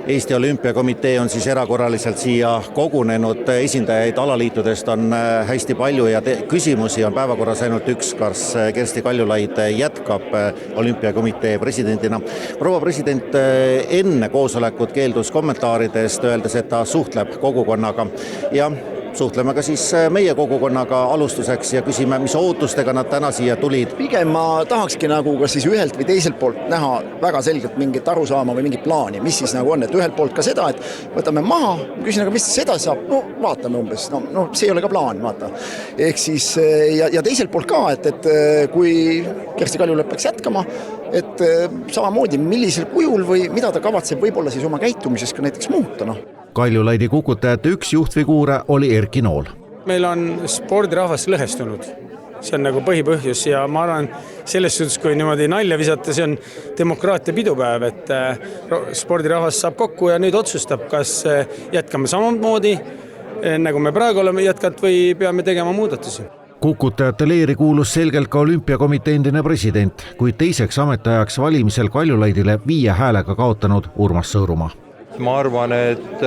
Eesti Olümpiakomitee on siis erakorraliselt siia kogunenud, esindajaid alaliitudest on hästi palju ja küsimusi on päevakorras ainult üks, kas Kersti Kaljulaid jätkab Olümpiakomitee presidendina. Proua president enne koosolekut keeldus kommentaaridest, öeldes, et ta suhtleb kogukonnaga ja suhtleme ka siis meie kogukonnaga alustuseks ja küsime, mis ootustega nad täna siia tulid. Pigem ma tahakski nagu kas siis ühelt või teiselt poolt näha väga selgelt mingit arusaama või mingit plaani, mis siis nagu on, et ühelt poolt ka seda, et võtame maha, küsin, aga mis seda saab, no vaatame umbes, no see ei ole ka plaan, vaata. Ehk siis, ja teiselt poolt ka, et kui Kersti Kaljulaid peaks jätkama, et samamoodi millisel kujul või mida ta kavatseb võib-olla siis oma käitumises ka näiteks muuta, noh. Kaljulaidi kukutajate üks juhtfiguure oli Erki Nool. Meil on spordirahvas lõhestunud. See on nagu põhipõhjus ja ma arvan, selles suhtes, kui niimoodi nalja visata, see on demokraatia pidupäev, et spordirahvas saab kokku ja nüüd otsustab, kas jätkame samamoodi, nagu me praegu oleme jätkanud või peame tegema muudatusi. Kukutajate leeri kuulus selgelt ka Olümpiakomitee endine president, kuid teiseks ametiajaks valimisel Kaljulaidile 5 häälega kaotanud Urmas Sõõrumaa. Ma arvan, et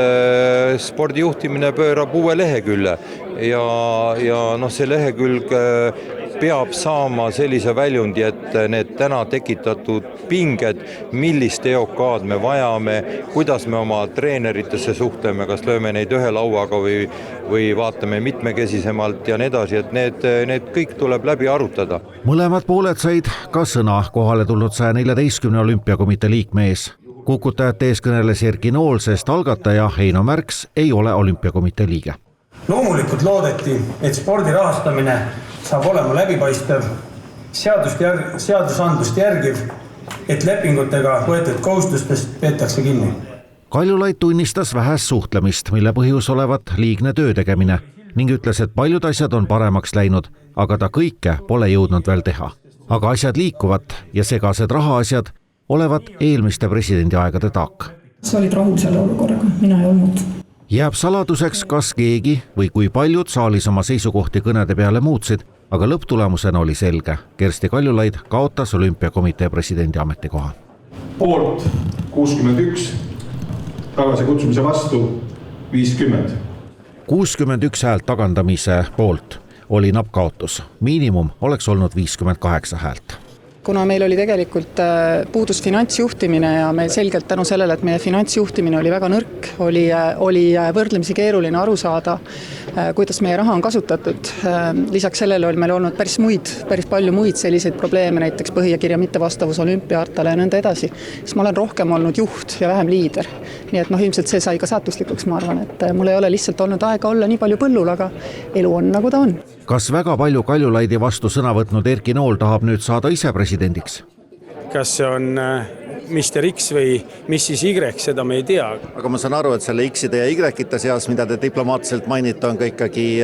spordijuhtimine pöörab uue lehekülje ja see lehekülg peab saama sellise väljundi, et need täna tekitatud pinged, millist EOK-d me vajame, kuidas me oma treeneritesse suhtleme, kas lööme neid ühe lauaga või vaatame mitmekesisemalt ja nii edasi, et need kõik tuleb läbi arutada. Mõlemad pooled said ka sõna kohale tulnud 114 Olümpiakomitee liikme ees. Kukutajate ees kõneles Erki Nool, sest algataja Heino Märks ei ole Olümpiakomitee liige. Loomulikult loodeti, et spordi rahastamine saab olema läbipaistev, seadusandlust järgiv, et lepingutega võetud kohustustest peetakse kinni. Kaljulaid tunnistas vähest suhtlemist, mille põhjus olevat liigne töö tegemine ning ütles, et paljud asjad on paremaks läinud, aga ta kõike pole jõudnud veel teha. Aga asjad liikuvad ja segased rahaasjad olevat eelmiste presidendiaegade taak. Sa olid rahul selle olukorraga, mina ei olnud. Jääb saladuseks, kas keegi või kui paljud saalis oma seisukohti kõnede peale muutsid, aga lõpptulemusena oli selge. Kersti Kaljulaid kaotas Olümpiakomitee presidendi ametikoha. Poolt 61, tagasi kutsumise vastu 50. 61 häält tagandamise poolt oli napp kaotus. Miinimum oleks olnud 58 häält. Kuna meil oli tegelikult puudus finantsjuhtimine ja me selgelt tänu sellele, et meie finantsjuhtimine oli väga nõrk, oli võrdlemisi keeruline aru saada, kuidas meie raha on kasutatud. Lisaks sellele oli meil olnud päris palju muid selliseid probleeme, näiteks põhikirja mittevastavus olümpiahartale ja nõnda edasi. Siis ma olen rohkem olnud juht ja vähem liider. Nii et ilmselt see sai ka saatuslikuks, ma arvan, et mul ei ole lihtsalt olnud aega olla nii palju põllul, aga elu on nagu ta on. Kas väga palju Kaljulaidi vastu sõna võtnud Erki Nool tahab nüüd saada ise presidendiks? Kas see on Mr. X või Mrs. Y, seda me ei tea. Aga ma saan aru, et selle X-ide ja Y-ite seas, mida te diplomaatiliselt mainite, on ka ikkagi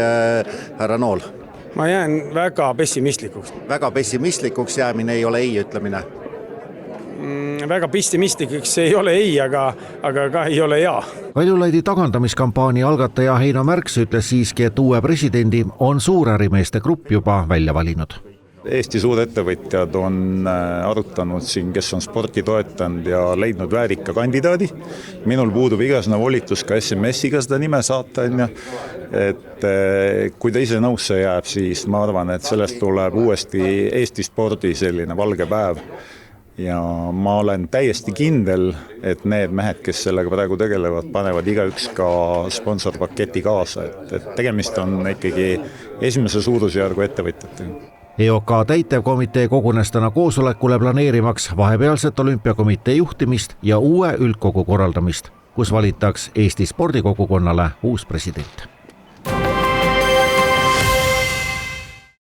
härra Nool. Ma jään väga pessimistlikuks. Väga pessimistlikuks jäämine ei ole ei ütlemine. Väga pessimistikuks ei ole ei, aga ka ei ole jaa. Kaljulaidi tagandamiskampaania algataja Heino Märks ütles siiski, et uue presidendi on suurärimeeste grupp juba välja valinud. Eesti suurettevõtjad on arutanud siin, kes on sporti toetanud ja leidnud väärika kandidaadi. Minul puudub igasugune volitus ka SMS-iga seda nime saata. Et kui ta ise nõusse jääb, siis ma arvan, et sellest tuleb uuesti Eesti spordi selline valge päev. Ja ma olen täiesti kindel, et need mehed, kes sellega praegu tegelevad, panevad igaüks ka sponsorpaketi kaasa. Et tegemist on ikkagi esimese suurusjärgu ettevõtjatega. EOK täitevkomitee kogunes täna koosolekule planeerimaks vahepealset Olümpiakomitee juhtimist ja uue üldkogu korraldamist, kus valitaks Eesti spordikogukonnale uus president.